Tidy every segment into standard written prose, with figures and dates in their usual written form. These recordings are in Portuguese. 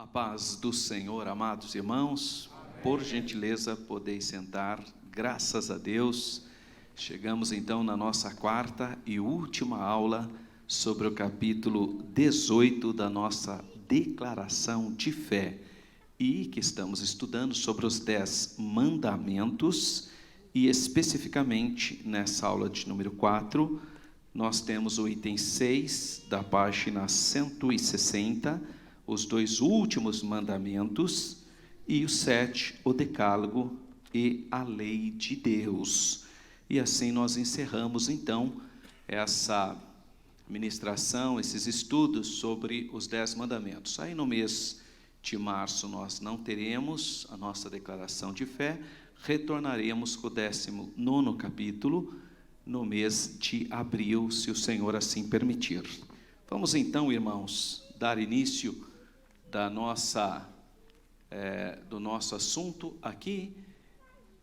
A paz do Senhor, amados irmãos. Amém. Por gentileza, podeis sentar, graças a Deus. Chegamos então na nossa quarta e última aula sobre o capítulo 18 da nossa declaração de fé, e que estamos estudando sobre os 10 mandamentos, e especificamente nessa aula de número 4, nós temos o item 6 da página 160, os 2 últimos mandamentos, e o 7, o decálogo e a lei de Deus. E assim nós encerramos então essa ministração, esses estudos sobre os 10 mandamentos. Aí no mês de março nós não teremos a nossa declaração de fé, retornaremos com o 19º capítulo no mês de abril, se o Senhor assim permitir. Vamos então, irmãos, dar início do nosso assunto aqui,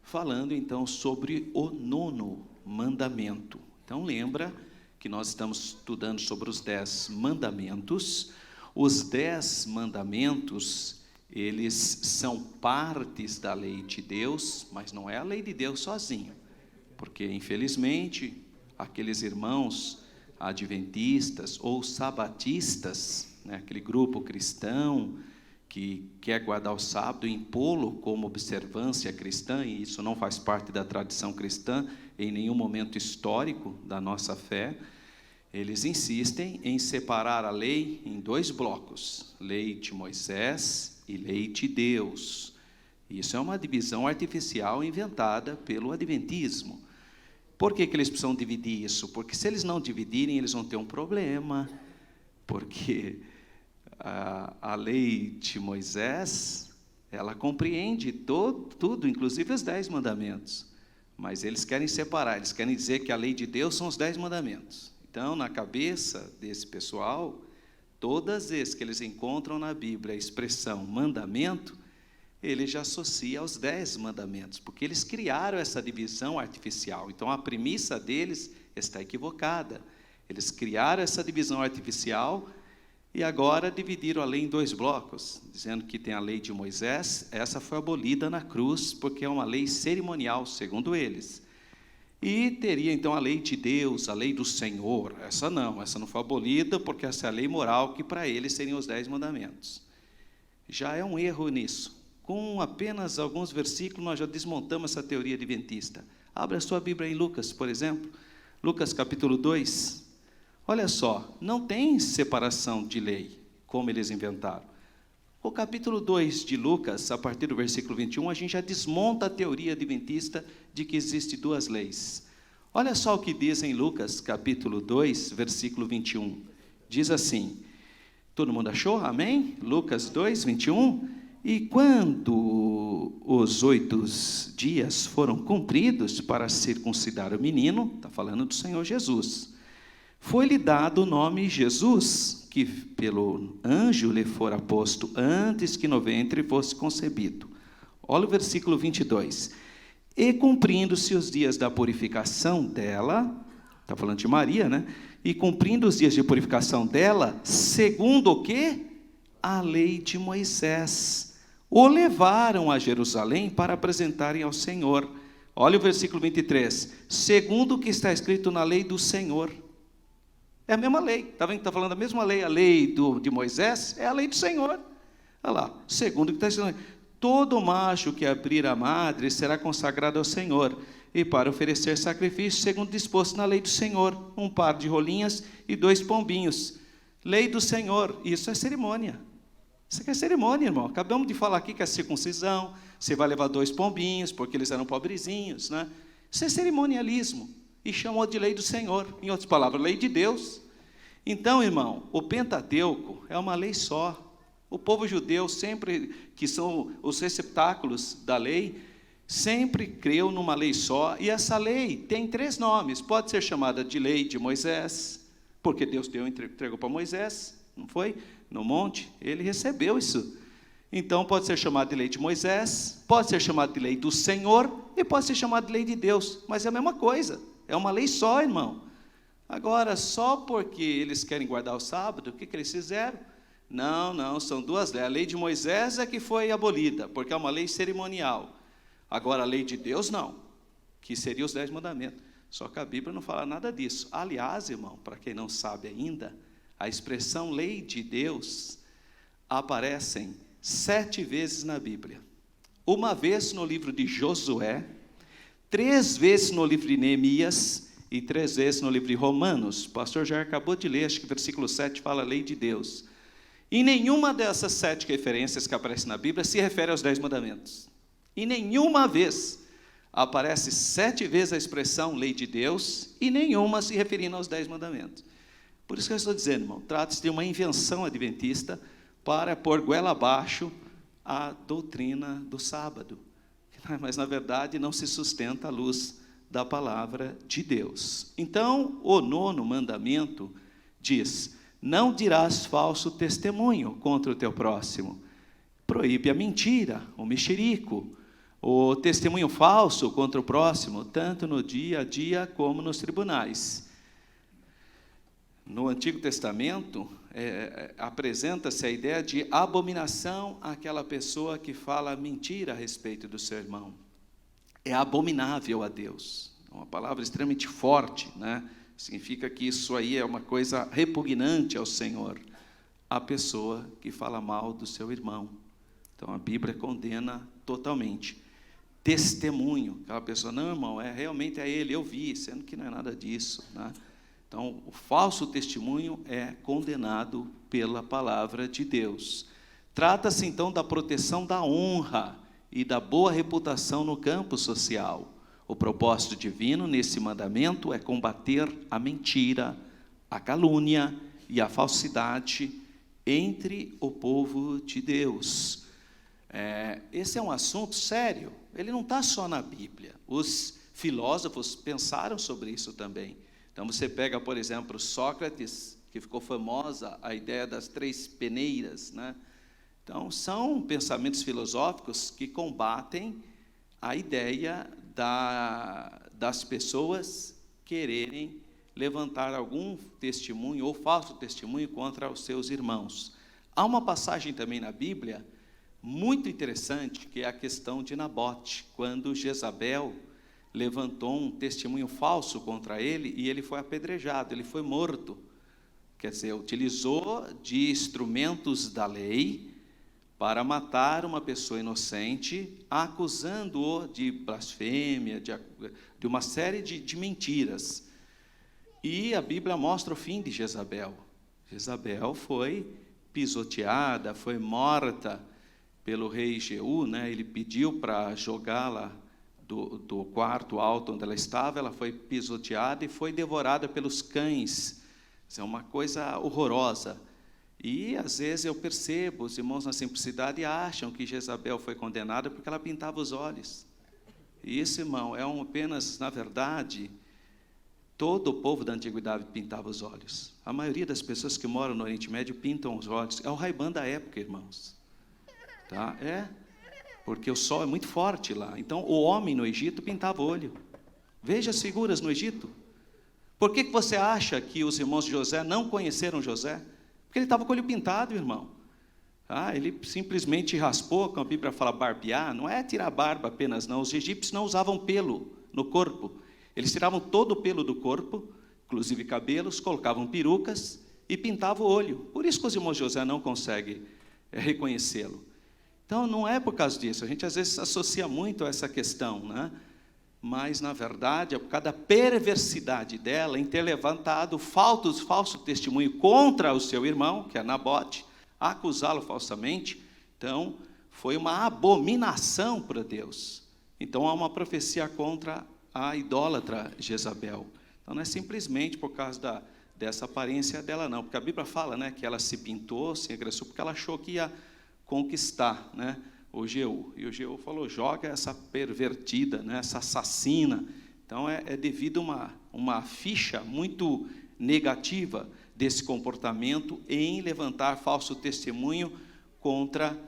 falando então sobre o 9º mandamento. Então lembra que nós estamos estudando sobre os 10 mandamentos. Os 10 mandamentos, eles são partes da lei de Deus, mas não é a lei de Deus sozinho, porque infelizmente aqueles irmãos adventistas ou sabatistas, aquele grupo cristão que quer guardar o sábado e impô-lo como observância cristã, e isso não faz parte da tradição cristã em nenhum momento histórico da nossa fé. Eles insistem em separar a lei em 2 blocos, lei de Moisés e lei de Deus. Isso é uma divisão artificial inventada pelo adventismo. Por que eles precisam dividir isso? Porque se eles não dividirem, eles vão ter um problema, porque a lei de Moisés, ela compreende tudo, inclusive os 10 mandamentos, mas eles querem separar, eles querem dizer que a lei de Deus são os 10 mandamentos. Então, na cabeça desse pessoal, todas as vezes que eles encontram na Bíblia a expressão mandamento, ele já associa aos 10 mandamentos, porque eles criaram essa divisão artificial. Então, a premissa deles está equivocada. Eles criaram essa divisão artificial e agora dividiram a lei em 2 blocos, dizendo que tem a lei de Moisés, essa foi abolida na cruz, porque é uma lei cerimonial, segundo eles. E teria então a lei de Deus, a lei do Senhor. Essa não foi abolida, porque essa é a lei moral, que para eles seriam os 10 mandamentos. Já é um erro nisso. Com apenas alguns versículos, nós já desmontamos essa teoria adventista. Abra a sua Bíblia em Lucas, por exemplo. Lucas capítulo 2. Olha só, não tem separação de lei, como eles inventaram. O capítulo 2 de Lucas, a partir do versículo 21, a gente já desmonta a teoria adventista de que existem 2 leis. Olha só o que diz em Lucas capítulo 2, versículo 21. Diz assim, todo mundo achou? Amém? Lucas 2, 21. E quando os 8 dias foram cumpridos para circuncidar o menino, está falando do Senhor Jesus, foi-lhe dado o nome Jesus, que pelo anjo lhe fora posto antes que no ventre fosse concebido. Olha o versículo 22. E cumprindo-se os dias da purificação dela, está falando de Maria, né? E cumprindo os dias de purificação dela, segundo o quê? A lei de Moisés, o levaram a Jerusalém para apresentarem ao Senhor. Olha o versículo 23. Segundo o que está escrito na lei do Senhor. É a mesma lei, está vendo que está falando a mesma lei? A lei de Moisés é a lei do Senhor. Olha lá, segundo o que está escrito. Todo macho que abrir a madre será consagrado ao Senhor, e para oferecer sacrifício, segundo disposto na lei do Senhor, 1 par de rolinhas e 2 pombinhos. Lei do Senhor, isso é cerimônia. Isso aqui é cerimônia, irmão. Acabamos de falar aqui que é circuncisão, você vai levar 2 pombinhos, porque eles eram pobrezinhos, né? Isso é cerimonialismo. E chamou de lei do Senhor, em outras palavras, lei de Deus. Então, irmão, o Pentateuco é uma lei só. O povo judeu, sempre que são os receptáculos da lei, sempre creu numa lei só, e essa lei tem 3 nomes. Pode ser chamada de lei de Moisés, porque Deus entregou para Moisés, não foi? No monte, ele recebeu isso. Então, pode ser chamada de lei de Moisés, pode ser chamada de lei do Senhor, e pode ser chamada de lei de Deus, mas é a mesma coisa. É uma lei só, irmão. Agora, só porque eles querem guardar o sábado, o que eles fizeram? Não, são duas leis. A lei de Moisés é que foi abolida, porque é uma lei cerimonial. Agora, a lei de Deus, não, que seria os 10 mandamentos. Só que a Bíblia não fala nada disso. Aliás, irmão, para quem não sabe ainda, a expressão lei de Deus aparecem 7 vezes na Bíblia. Uma vez no livro de Josué, 3 vezes no livro de Neemias e 3 vezes no livro de Romanos. O pastor já acabou de ler, acho que versículo 7 fala lei de Deus. E nenhuma dessas 7 referências que aparecem na Bíblia se refere aos 10 mandamentos. E nenhuma vez aparece 7 vezes a expressão lei de Deus e nenhuma se referindo aos 10 mandamentos. Por isso que eu estou dizendo, irmão, trata-se de uma invenção adventista para pôr goela abaixo a doutrina do sábado. Mas, na verdade, não se sustenta à luz da palavra de Deus. Então, o 9º mandamento diz: não dirás falso testemunho contra o teu próximo. Proíbe a mentira, o mexerico, o testemunho falso contra o próximo, tanto no dia a dia como nos tribunais. No Antigo Testamento, apresenta-se a ideia de abominação àquela pessoa que fala mentira a respeito do seu irmão. É abominável a Deus. É uma palavra extremamente forte, né? Significa que isso aí é uma coisa repugnante ao Senhor. A pessoa que fala mal do seu irmão. Então a Bíblia condena totalmente. Testemunho, aquela pessoa, não, irmão, realmente é ele, eu vi, sendo que não é nada disso, né? Então, o falso testemunho é condenado pela palavra de Deus. Trata-se, então, da proteção da honra e da boa reputação no campo social. O propósito divino nesse mandamento é combater a mentira, a calúnia e a falsidade entre o povo de Deus. Esse é um assunto sério, ele não está só na Bíblia. Os filósofos pensaram sobre isso também. Então, você pega, por exemplo, Sócrates, que ficou famosa a ideia das 3 peneiras, né? Então, são pensamentos filosóficos que combatem a ideia das pessoas quererem levantar algum testemunho ou falso testemunho contra os seus irmãos. Há uma passagem também na Bíblia muito interessante, que é a questão de Nabote, quando Jezabel levantou um testemunho falso contra ele e ele foi apedrejado, ele foi morto. Quer dizer, utilizou de instrumentos da lei para matar uma pessoa inocente, acusando-o de blasfêmia, de uma série de mentiras. E a Bíblia mostra o fim de Jezabel. Jezabel foi pisoteada, foi morta pelo rei Jeú, né? Ele pediu para jogá-la do quarto alto onde ela estava, ela foi pisoteada e foi devorada pelos cães. Isso é uma coisa horrorosa. E, às vezes, eu percebo, os irmãos na simplicidade acham que Jezabel foi condenada porque ela pintava os olhos. E isso, irmão, apenas, na verdade, todo o povo da antiguidade pintava os olhos. A maioria das pessoas que moram no Oriente Médio pintam os olhos. É o Ray-Ban da época, irmãos. Tá? Porque o sol é muito forte lá. Então, o homem no Egito pintava o olho. Veja as figuras no Egito. Por que você acha que os irmãos de José não conheceram José? Porque ele estava com o olho pintado, irmão. Ele simplesmente raspou, como a Bíblia fala, barbear. Não é tirar barba apenas, não. Os egípcios não usavam pelo no corpo. Eles tiravam todo o pelo do corpo, inclusive cabelos, colocavam perucas e pintavam o olho. Por isso que os irmãos de José não conseguem reconhecê-lo. Então, não é por causa disso. A gente, às vezes, associa muito a essa questão, né? Mas, na verdade, é por causa da perversidade dela em ter levantado falso testemunho contra o seu irmão, que é Nabote, acusá-lo falsamente. Então, foi uma abominação para Deus. Então, há uma profecia contra a idólatra Jezabel. Então, não é simplesmente por causa dessa aparência dela, não. Porque a Bíblia fala, né, que ela se pintou, se agressou, porque ela achou que ia conquistar, né, o Jeú. E o Jeú falou, joga essa pervertida, né, essa assassina. Então, é devido a uma ficha muito negativa desse comportamento em levantar falso testemunho contra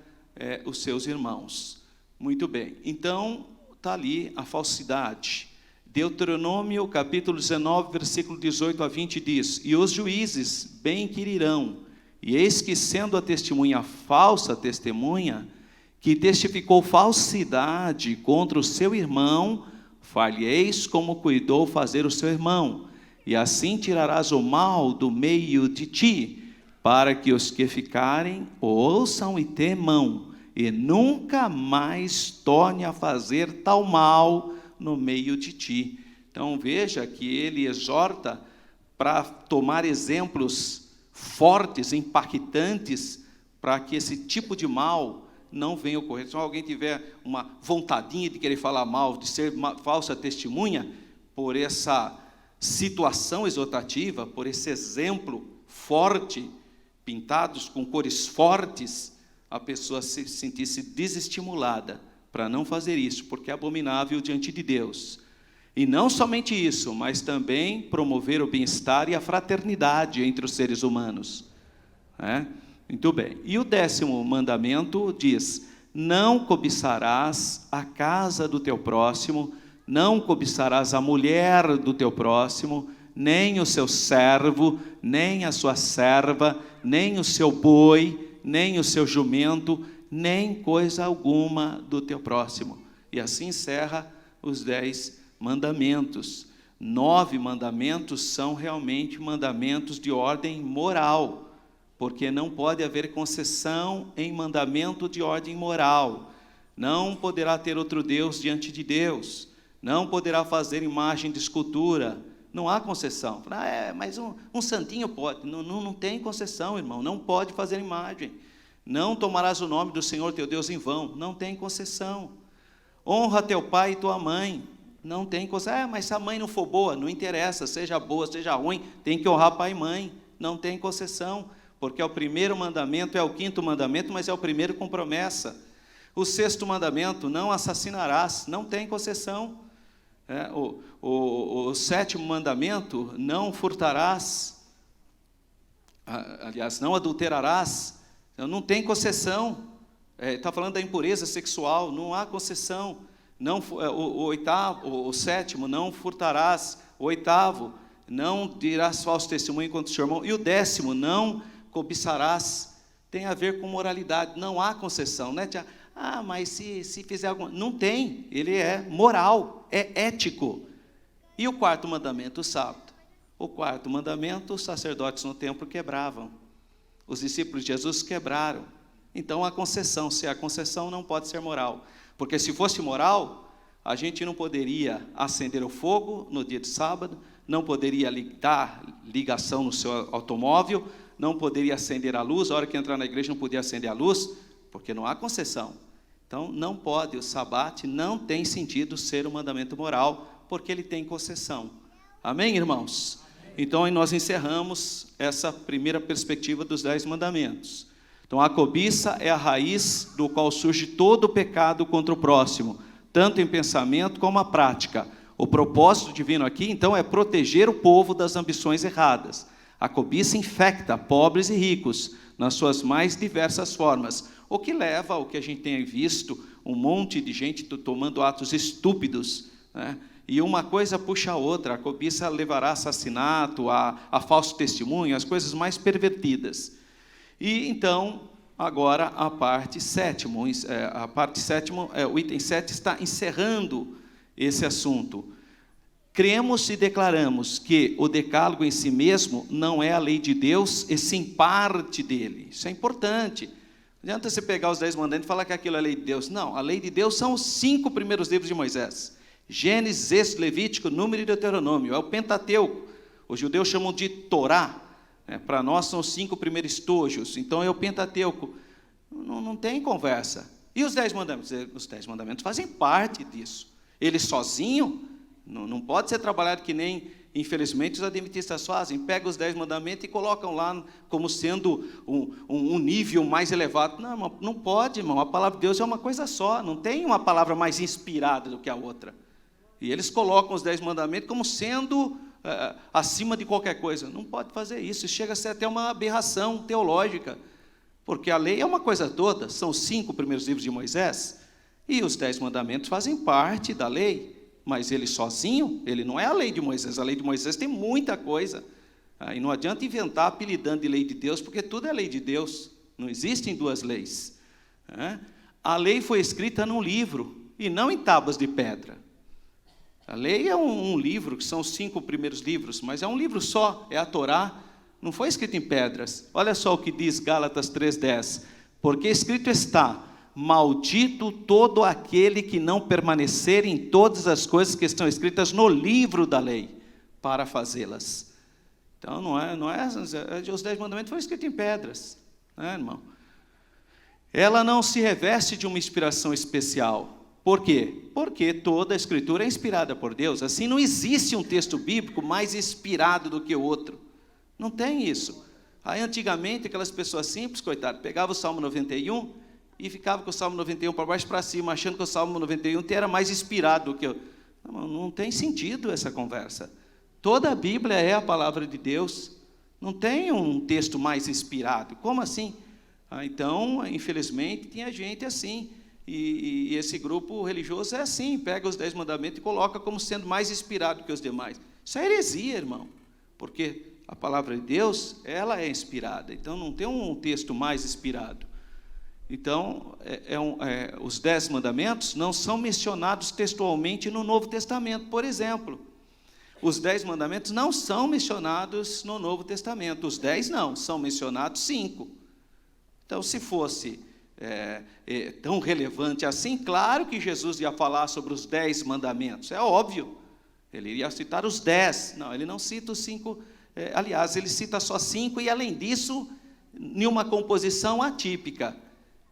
os seus irmãos. Muito bem. Então, está ali a falsidade. Deuteronômio, capítulo 19, versículo 18 a 20 diz, e os juízes bem inquirirão, E eis que, sendo a testemunha falsa testemunha, que testificou falsidade contra o seu irmão, far-lhe-eis como cuidou fazer o seu irmão, e assim tirarás o mal do meio de ti, para que os que ficarem ouçam e temam, e nunca mais torne a fazer tal mal no meio de ti. Então veja que ele exorta para tomar exemplos fortes, impactantes, para que esse tipo de mal não venha a ocorrer. Se alguém tiver uma vontadinha de querer falar mal, de ser uma falsa testemunha, por essa situação exortativa, por esse exemplo forte, pintados com cores fortes, a pessoa se sentisse desestimulada para não fazer isso, porque é abominável diante de Deus. E não somente isso, mas também promover o bem-estar e a fraternidade entre os seres humanos. Muito bem. E o 10º mandamento diz: não cobiçarás a casa do teu próximo, não cobiçarás a mulher do teu próximo, nem o seu servo, nem a sua serva, nem o seu boi, nem o seu jumento, nem coisa alguma do teu próximo. E assim encerra os 10 mandamentos. 9 mandamentos são realmente mandamentos de ordem moral, porque não pode haver concessão em mandamento de ordem moral. Não poderá ter outro Deus diante de Deus, não poderá fazer imagem de escultura. Não há concessão. Mas um santinho pode. Não tem concessão, irmão. Não pode fazer imagem. Não tomarás o nome do Senhor teu Deus em vão. Não tem concessão. Honra teu pai e tua mãe. Não tem concessão. Mas se a mãe não for boa, não interessa. Seja boa, seja ruim, tem que honrar pai e mãe. Não tem concessão. Porque é o primeiro mandamento, é o 5º mandamento, mas é o primeiro com promessa. O 6º mandamento: não assassinarás. Não tem concessão. O 7º mandamento: não furtarás, aliás, não adulterarás. Não tem concessão. Está falando da impureza sexual, não há concessão. Não, o 7º: não furtarás. O 8º: não dirás falso testemunho contra o seu irmão. E o 10º: não cobiçarás. Tem a ver com moralidade, não há concessão, né, tia? Mas se fizer alguma... Não tem, ele é moral, é ético. E o 4º mandamento, o sábado? O 4º mandamento, os sacerdotes no templo quebravam. Os discípulos de Jesus quebraram. Então há concessão. Se há concessão, não pode ser moral. Porque se fosse moral, a gente não poderia acender o fogo no dia de sábado, não poderia dar ligação no seu automóvel, não poderia acender a luz. A hora que entrar na igreja não podia acender a luz, porque não há concessão. Então, não pode, o sabate não tem sentido ser um mandamento moral, porque ele tem concessão. Amém, irmãos? Amém. Então, nós encerramos essa primeira perspectiva dos 10 mandamentos. Então, a cobiça é a raiz do qual surge todo o pecado contra o próximo, tanto em pensamento como na prática. O propósito divino aqui, então, é proteger o povo das ambições erradas. A cobiça infecta pobres e ricos, nas suas mais diversas formas, o que leva ao que a gente tem visto, um monte de gente tomando atos estúpidos, né? E uma coisa puxa a outra. A cobiça levará a assassinato, a falso testemunho, as coisas mais pervertidas. E então, agora a parte 7ª, o item 7 está encerrando esse assunto. Cremos e declaramos que o decálogo em si mesmo não é a lei de Deus, e sim parte dele. Isso é importante. Não adianta você pegar os 10 mandamentos e falar que aquilo é a lei de Deus. Não, a lei de Deus são os 5 primeiros livros de Moisés. Gênesis, Êxodo, Levítico, Número e Deuteronômio. É o Pentateuco. Os judeus chamam de Torá. Para nós são os 5 primeiros estojos. Então é o Pentateuco. Não tem conversa. E os 10 mandamentos? Os 10 mandamentos fazem parte disso. Ele sozinho não pode ser trabalhado que nem, infelizmente, os adventistas fazem. Pegam os 10 mandamentos e colocam lá como sendo um nível mais elevado. Não pode, irmão. A palavra de Deus é uma coisa só. Não tem uma palavra mais inspirada do que a outra. E eles colocam os 10 mandamentos como sendo acima de qualquer coisa. Não pode fazer isso. Isso chega a ser até uma aberração teológica. Porque a lei é uma coisa toda. São os 5 primeiros livros de Moisés. E os 10 mandamentos fazem parte da lei. Mas ele sozinho, ele não é a lei de Moisés. A lei de Moisés tem muita coisa. E não adianta inventar apelidando de lei de Deus, porque tudo é lei de Deus. Não existem duas leis. A lei foi escrita num livro, e não em tábuas de pedra. A lei é um livro, que são os 5 primeiros livros, mas é um livro só, é a Torá, não foi escrito em pedras. Olha só o que diz Gálatas 3,10. Porque escrito está: maldito todo aquele que não permanecer em todas as coisas que estão escritas no livro da lei, para fazê-las. Então, os 10 mandamentos foram escritos em pedras, né, irmão? Ela não se reveste de uma inspiração especial. Por quê? Porque toda a Escritura é inspirada por Deus. Assim, não existe um texto bíblico mais inspirado do que o outro. Não tem isso. Aí, antigamente, aquelas pessoas simples, coitado, pegavam o Salmo 91 e ficavam com o Salmo 91 para baixo para cima, achando que o Salmo 91 era mais inspirado do que o... Não tem sentido essa conversa. Toda a Bíblia é a palavra de Deus. Não tem um texto mais inspirado. Como assim? Então, infelizmente, tinha gente assim. E esse grupo religioso é assim, pega os 10 mandamentos e coloca como sendo mais inspirado que os demais. Isso é heresia, irmão, porque a palavra de Deus, ela é inspirada, então não tem um texto mais inspirado. Então, os 10 mandamentos não são mencionados textualmente no Novo Testamento, por exemplo. Os 10 mandamentos não são mencionados no Novo Testamento, os 10 não, são mencionados 5. Então, se fosse tão relevante assim, claro que Jesus ia falar sobre os 10 mandamentos, é óbvio, ele iria citar os 10, não, ele não cita os 5, aliás, ele cita só 5, e além disso, em uma composição atípica,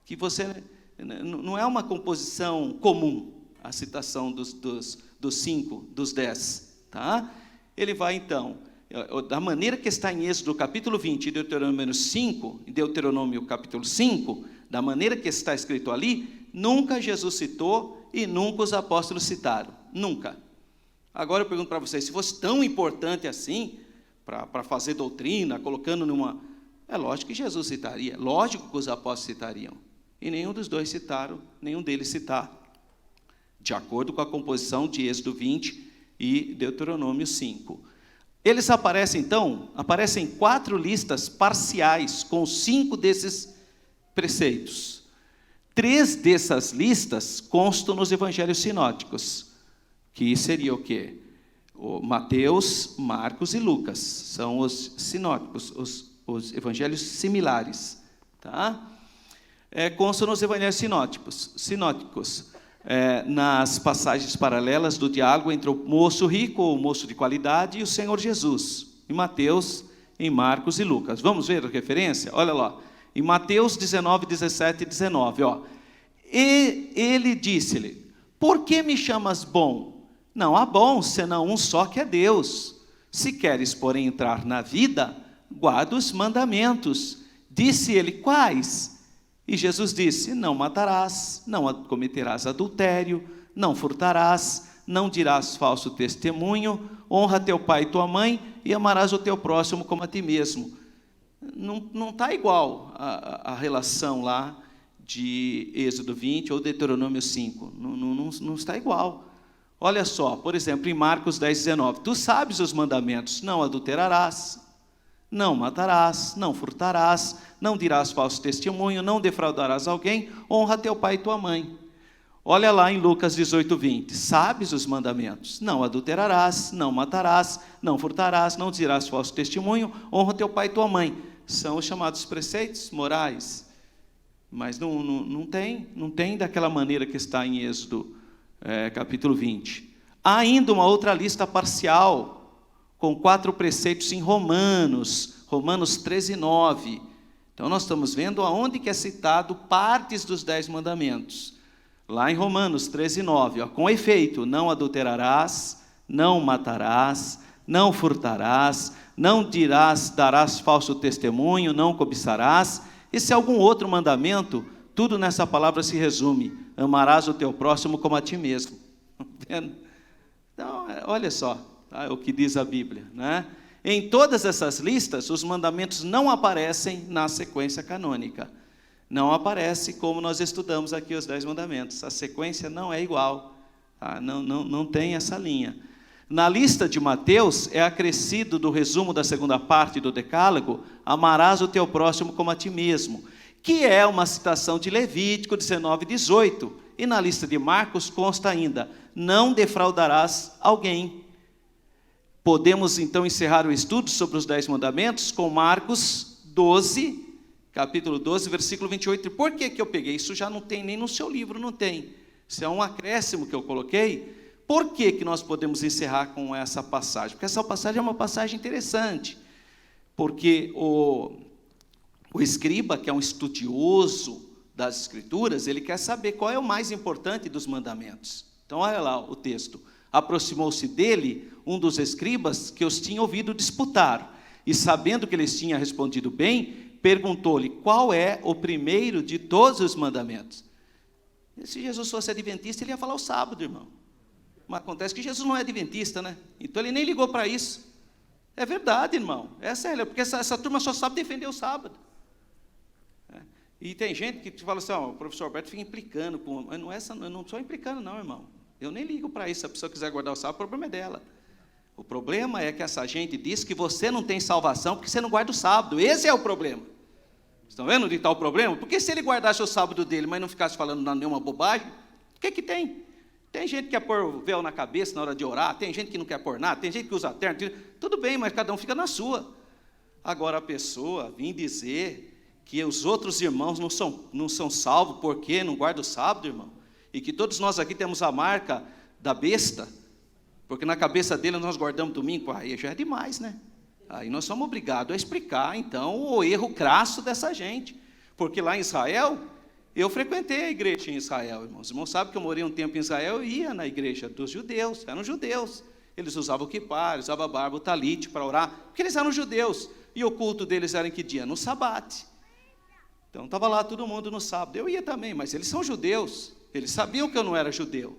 que você, não é uma composição comum, a citação dos 5, dos 10, tá? Ele vai então, da maneira que está em Êxodo capítulo 20 e Deuteronômio 5, e Deuteronômio capítulo 5, da maneira que está escrito ali, nunca Jesus citou e nunca os apóstolos citaram. Nunca. Agora eu pergunto para vocês, se fosse tão importante assim, para fazer doutrina, colocando numa... É lógico que Jesus citaria, lógico que os apóstolos citariam. E nenhum dos dois citaram, nenhum deles citar. De acordo com a composição de Êxodo 20 e Deuteronômio 5. Eles aparecem, então, em 4 listas parciais, com 5 desses preceitos. 3 dessas listas constam nos evangelhos sinóticos, que seria o quê? Mateus, Marcos e Lucas, são os sinóticos, os evangelhos similares, tá? Constam nos evangelhos sinóticos, nas passagens paralelas do diálogo entre o moço rico, o moço de qualidade, e o Senhor Jesus, em Mateus, em Marcos e Lucas. Vamos ver a referência? Olha lá. Em Mateus 19, 17 e 19, E ele disse-lhe: por que me chamas bom? Não há bom, senão um só, que é Deus. Se queres, porém, entrar na vida, guarda os mandamentos. Disse ele: quais? E Jesus disse: não matarás, não cometerás adultério, não furtarás, não dirás falso testemunho, honra teu pai e tua mãe, e amarás o teu próximo como a ti mesmo. Não está igual a relação lá de Êxodo 20 ou Deuteronômio 5, não está igual. Olha só, por exemplo, em Marcos 10, 19, tu sabes os mandamentos: não adulterarás, não matarás, não furtarás, não dirás falso testemunho, não defraudarás alguém, honra teu pai e tua mãe. Olha lá em Lucas 18, 20, sabes os mandamentos: não adulterarás, não matarás, não furtarás, não dirás falso testemunho, honra teu pai e tua mãe. São os chamados preceitos morais, mas não tem daquela maneira que está em Êxodo capítulo 20. Há ainda uma outra lista parcial, com 4 preceitos em Romanos 13, 9. Então nós estamos vendo aonde que é citado partes dos 10 mandamentos. Lá em Romanos 13, 9, com efeito, não adulterarás, não matarás, não furtarás, não darás falso testemunho, não cobiçarás. E se algum outro mandamento, tudo nessa palavra se resume: amarás o teu próximo como a ti mesmo. Então, olha só, tá, o que diz a Bíblia, né? Em todas essas listas, os mandamentos não aparecem na sequência canônica. Não aparece como nós estudamos aqui os 10 mandamentos. A sequência não é igual, tá? Não tem essa linha. Na lista de Mateus, é acrescido do resumo da segunda parte do Decálogo, amarás o teu próximo como a ti mesmo, que é uma citação de Levítico 19:18. E na lista de Marcos consta ainda, não defraudarás alguém. Podemos então encerrar o estudo sobre os 10 mandamentos com Marcos 12, capítulo 12, versículo 28. Por que eu peguei? Isso já não tem nem no seu livro, não tem. Isso é um acréscimo que eu coloquei. Por que nós podemos encerrar com essa passagem? Porque essa passagem é uma passagem interessante. Porque o escriba, que é um estudioso das Escrituras, ele quer saber qual é o mais importante dos mandamentos. Então, olha lá o texto. Aproximou-se dele um dos escribas que os tinha ouvido disputar. E sabendo que eles tinham respondido bem, perguntou-lhe qual é o primeiro de todos os mandamentos. E se Jesus fosse adventista, ele ia falar o sábado, irmão. Mas acontece que Jesus não é adventista, né? Então ele nem ligou para isso. É verdade, irmão. É sério, porque essa turma só sabe defender o sábado. E tem gente que te fala assim, o professor Alberto fica implicando. Mas eu não estou implicando não, irmão. Eu nem ligo para isso. Se a pessoa quiser guardar o sábado, o problema é dela. O problema é que essa gente diz que você não tem salvação porque você não guarda o sábado. Esse é o problema. Estão vendo onde está o problema? Porque se ele guardasse o sábado dele, mas não ficasse falando nenhuma bobagem, o que tem? Tem gente que quer pôr véu na cabeça na hora de orar, tem gente que não quer pôr nada, tem gente que usa terno, tudo bem, mas cada um fica na sua. Agora a pessoa vir dizer que os outros irmãos não são salvos porque não guardam o sábado, irmão, e que todos nós aqui temos a marca da besta, porque na cabeça dele nós guardamos domingo, aí já é demais, né? Aí nós somos obrigados a explicar, então, o erro crasso dessa gente, porque lá em Israel, eu frequentei a igreja em Israel, irmãos. Os irmãos sabem que eu morei um tempo em Israel, eu ia na igreja dos judeus, eram judeus. Eles usavam o kippá, usavam a barba, o talite para orar, porque eles eram judeus. E o culto deles era em que dia? No sabate. Então estava lá todo mundo no sábado. Eu ia também, mas eles são judeus. Eles sabiam que eu não era judeu.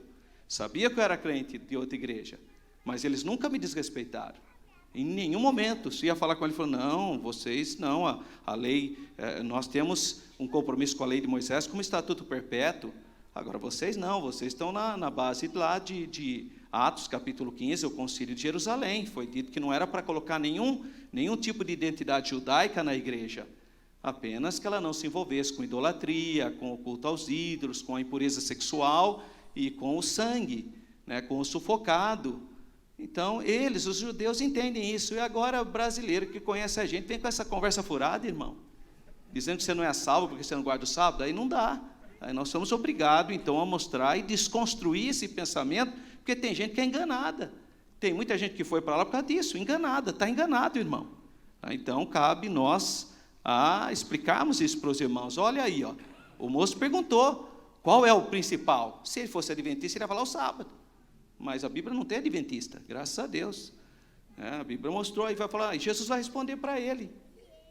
Sabiam que eu era crente de outra igreja. Mas eles nunca me desrespeitaram. Em nenhum momento. Se ia falar com ele, ele falou, não, vocês não, a lei, nós temos um compromisso com a lei de Moisés como estatuto perpétuo. Agora vocês não, vocês estão na base lá de Atos, capítulo 15, o concílio de Jerusalém. Foi dito que não era para colocar nenhum tipo de identidade judaica na igreja. Apenas que ela não se envolvesse com idolatria, com o culto aos ídolos, com a impureza sexual e com o sangue, né, com o sufocado. Então, os judeus, entendem isso. E agora, o brasileiro que conhece a gente, vem com essa conversa furada, irmão. Dizendo que você não é salvo porque você não guarda o sábado. Aí não dá. Aí nós somos obrigados, então, a mostrar e desconstruir esse pensamento, porque tem gente que é enganada. Tem muita gente que foi para lá por causa disso, enganada. Está enganado, irmão. Então, cabe nós a explicarmos isso para os irmãos. Olha aí, o moço perguntou, qual é o principal? Se ele fosse adventista, ele ia falar o sábado. Mas a Bíblia não tem adventista, graças a Deus. A Bíblia mostrou, e vai falar, e Jesus vai responder para ele.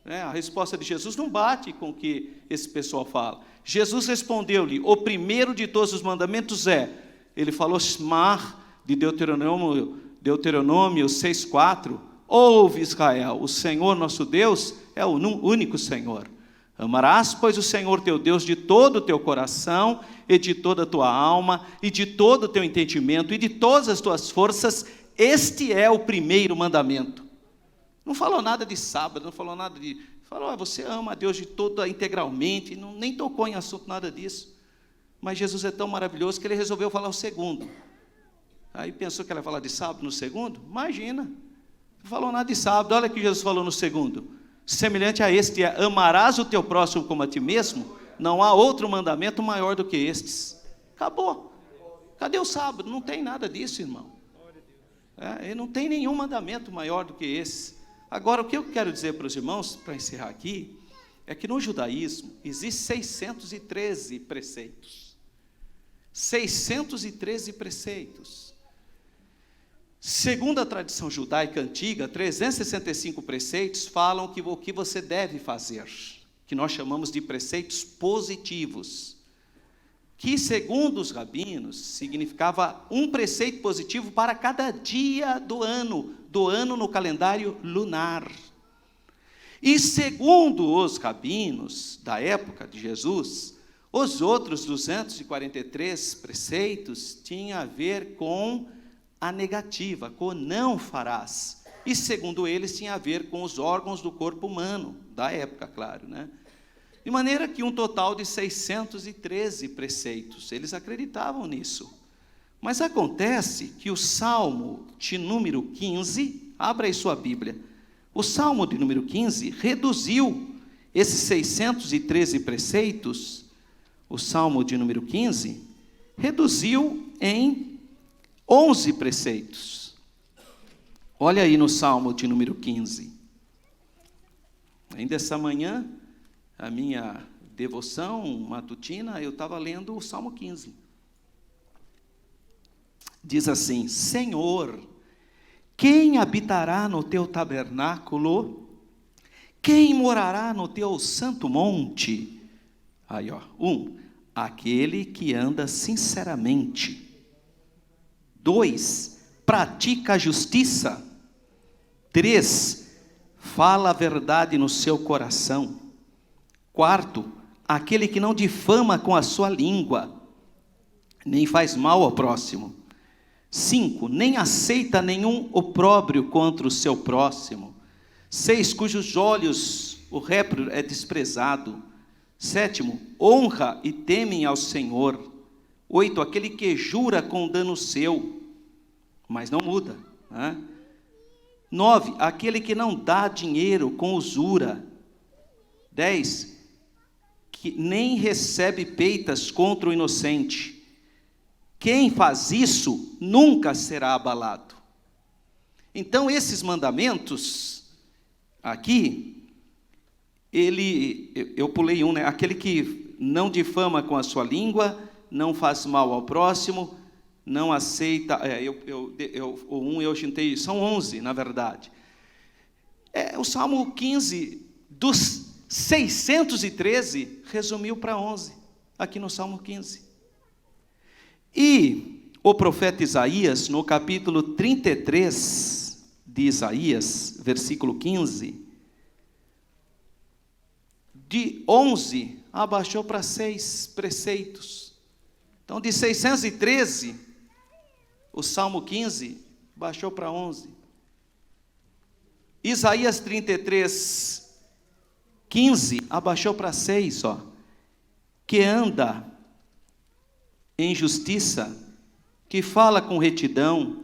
A resposta de Jesus não bate com o que esse pessoal fala. Jesus respondeu-lhe, o primeiro de todos os mandamentos ele falou, Shmar, de Deuteronômio 6,4, ouve Israel, o Senhor nosso Deus é o único Senhor. Amarás, pois, o Senhor teu Deus de todo o teu coração, e de toda a tua alma, e de todo o teu entendimento, e de todas as tuas forças. Este é o primeiro mandamento. Não falou nada de sábado, não falou nada de... Falou, você ama a Deus de toda, integralmente, nem tocou em assunto nada disso. Mas Jesus é tão maravilhoso que ele resolveu falar o segundo. Aí pensou que ela ia falar de sábado no segundo? Imagina, não falou nada de sábado. Olha o que Jesus falou no segundo. Semelhante a este amarás o teu próximo como a ti mesmo, não há outro mandamento maior do que estes. Acabou. Cadê o sábado? Não tem nada disso, irmão. Não tem nenhum mandamento maior do que esse. Agora, o que eu quero dizer para os irmãos, para encerrar aqui, é que no judaísmo existem 613 preceitos. 613 preceitos. Segundo a tradição judaica antiga, 365 preceitos falam o que você deve fazer, que nós chamamos de preceitos positivos, que, segundo os rabinos, significava um preceito positivo para cada dia do ano no calendário lunar. E, segundo os rabinos da época de Jesus, os outros 243 preceitos tinham a ver com a negativa, com não farás. E segundo eles tinha a ver com os órgãos do corpo humano, da época, claro, né? De maneira que um total de 613 preceitos, eles acreditavam nisso. Mas acontece que o Salmo de número 15, abra aí sua Bíblia, o Salmo de número 15 reduziu esses 613 preceitos, o Salmo de número 15, reduziu em 11 preceitos. Olha aí no Salmo de número 15. Ainda essa manhã, a minha devoção matutina, eu estava lendo o Salmo 15. Diz assim: Senhor, quem habitará no teu tabernáculo? Quem morará no teu santo monte? Aí, ó. 1, aquele que anda sinceramente. 2, pratica a justiça. 3, fala a verdade no seu coração. 4, aquele que não difama com a sua língua, nem faz mal ao próximo. 5, nem aceita nenhum opróbrio contra o seu próximo. 6, cujos olhos o réprio é desprezado. 7, honra e temem ao Senhor. 8, aquele que jura com dano seu, mas não muda, né? 9, aquele que não dá dinheiro com usura. 10, que nem recebe peitas contra o inocente. Quem faz isso nunca será abalado. Então, esses mandamentos aqui, eu pulei um, né? Aquele que não difama com a sua língua, não faz mal ao próximo, não aceita, eu juntei, são 11, na verdade. O Salmo 15, dos 613, resumiu para 11, aqui no Salmo 15. E o profeta Isaías, no capítulo 33 de Isaías, versículo 15, de 11, abaixou para 6 preceitos. Então, de 613, o Salmo 15 baixou para 11. Isaías 33, 15, abaixou para 6 só. Que anda em justiça, que fala com retidão,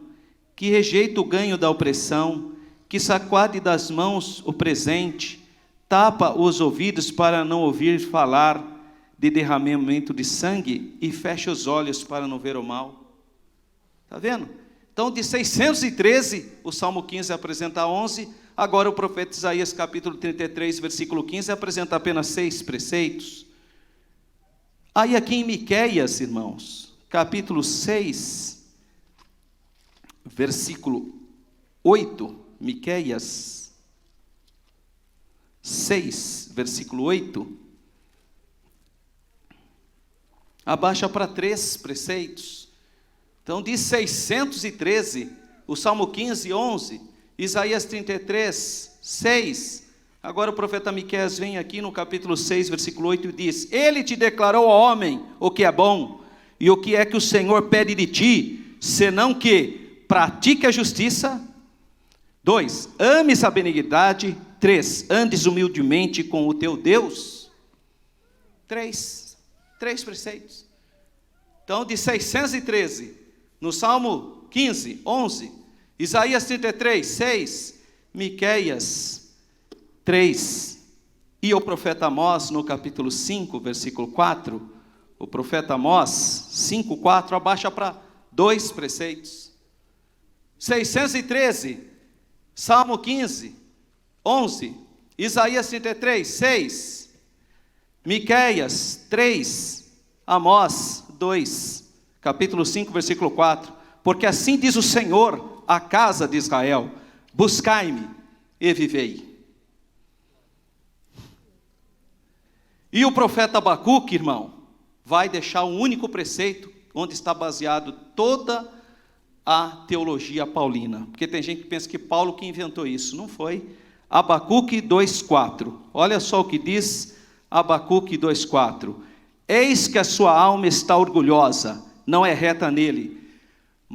que rejeita o ganho da opressão, que sacode das mãos o presente, tapa os ouvidos para não ouvir falar de derramamento de sangue e fecha os olhos para não ver o mal. Está vendo? Então, de 613, o Salmo 15 apresenta 11, agora o profeta Isaías, capítulo 33, versículo 15, apresenta apenas 6 preceitos. Aí aqui em Miqueias, irmãos, capítulo 6, versículo 8, Miqueias 6, versículo 8, abaixa para 3 preceitos. Então, de 613, o Salmo 15, 11, Isaías 33, 6, agora o profeta Miqueias vem aqui no capítulo 6, versículo 8 e diz: Ele te declarou, ó homem, o que é bom, e o que é que o Senhor pede de ti, senão que pratique a justiça. 2, ames a benignidade. 3, andes humildemente com o teu Deus. 3 preceitos. Então, de 613, no Salmo 15, 11, Isaías 33, 6, Miqueias 3, e o profeta Amós, no capítulo 5, versículo 4, o profeta Amós, 5, 4, abaixa para 2 preceitos. 613, Salmo 15, 11, Isaías 33, 6, Miqueias 3, Amós 2, capítulo 5, versículo 4, porque assim diz o Senhor à casa de Israel: buscai-me e vivei. E o profeta Abacuque, irmão, vai deixar um único preceito, onde está baseado toda a teologia paulina, porque tem gente que pensa que Paulo que inventou isso, não foi. Abacuque 2,4, olha só o que diz Abacuque 2,4, eis que a sua alma está orgulhosa, não é reta nele,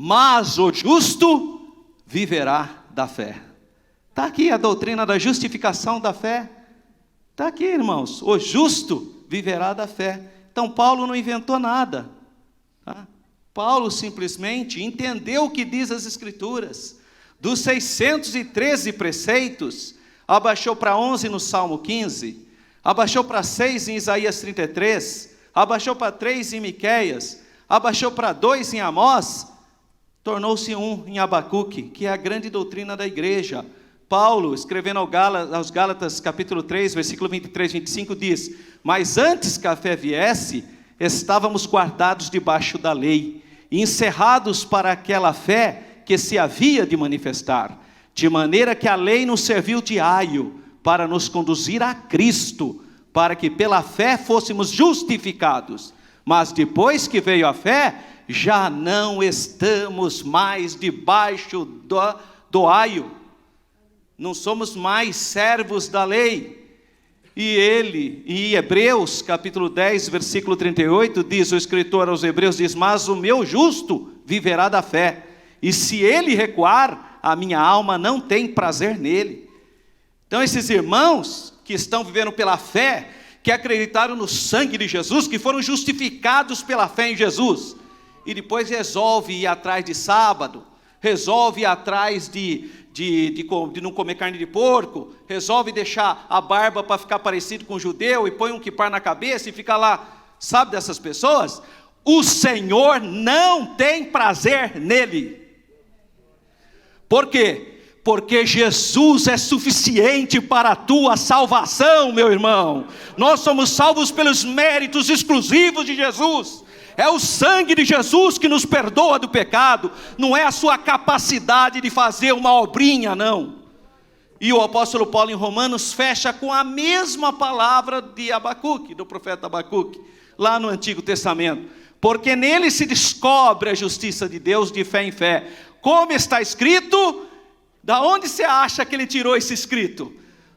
mas o justo viverá da fé. Está aqui a doutrina da justificação da fé. Está aqui, irmãos, o justo viverá da fé. Então Paulo não inventou nada, tá? Paulo simplesmente entendeu o que diz as Escrituras. Dos 613 preceitos, abaixou para 11 no Salmo 15, abaixou para 6 em Isaías 33, abaixou para 3 em Miqueias, abaixou para 2 em Amós, tornou-se 1 em Abacuque, que é a grande doutrina da igreja. Paulo, escrevendo aos Gálatas, capítulo 3, versículo 23 e 25, diz: mas antes que a fé viesse, estávamos guardados debaixo da lei, e encerrados para aquela fé que se havia de manifestar, de maneira que a lei nos serviu de aio para nos conduzir a Cristo, para que pela fé fôssemos justificados. Mas depois que veio a fé, já não estamos mais debaixo do aio, não somos mais servos da lei. E em Hebreus, capítulo 10, versículo 38, diz o escritor aos Hebreus, diz: mas o meu justo viverá da fé, e se ele recuar, a minha alma não tem prazer nele. Então esses irmãos que estão vivendo pela fé, que acreditaram no sangue de Jesus, que foram justificados pela fé em Jesus, e depois resolve ir atrás de sábado, resolve ir atrás de não comer carne de porco, resolve deixar a barba para ficar parecido com um judeu, e põe um quipar na cabeça e fica lá, sabe dessas pessoas? O Senhor não tem prazer nele. Por quê? Porque Jesus é suficiente para a tua salvação, meu irmão. Nós somos salvos pelos méritos exclusivos de Jesus. É o sangue de Jesus que nos perdoa do pecado, não é a sua capacidade de fazer uma obrinha, não. E o apóstolo Paulo em Romanos fecha com a mesma palavra de Abacuque, do profeta Abacuque, lá no Antigo Testamento. Porque nele se descobre a justiça de Deus de fé em fé. Como está escrito? Da onde você acha que ele tirou esse escrito?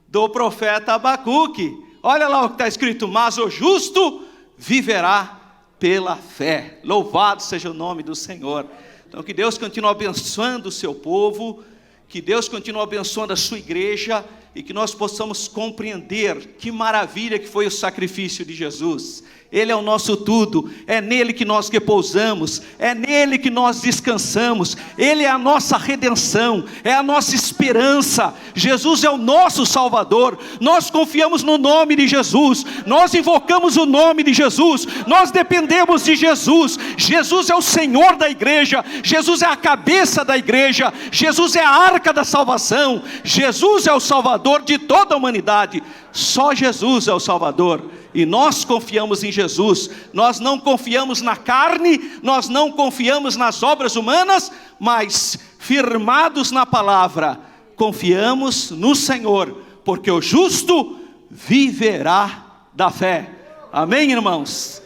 Do profeta Abacuque. Olha lá o que está escrito: mas o justo viverá pela fé. Louvado seja o nome do Senhor. Então que Deus continue abençoando o seu povo, que Deus continue abençoando a sua igreja, e que nós possamos compreender que maravilha que foi o sacrifício de Jesus. Ele é o nosso tudo, é nele que nós repousamos, é nele que nós descansamos, ele é a nossa redenção, é a nossa esperança. Jesus é o nosso Salvador, nós confiamos no nome de Jesus, nós invocamos o nome de Jesus, nós dependemos de Jesus. Jesus é o Senhor da igreja, Jesus é a cabeça da igreja, Jesus é a arca da salvação, Jesus é o Salvador de toda a humanidade. Só Jesus é o Salvador, e nós confiamos em Jesus. Nós não confiamos na carne, nós não confiamos nas obras humanas, mas firmados na palavra, confiamos no Senhor, porque o justo viverá da fé. Amém, irmãos?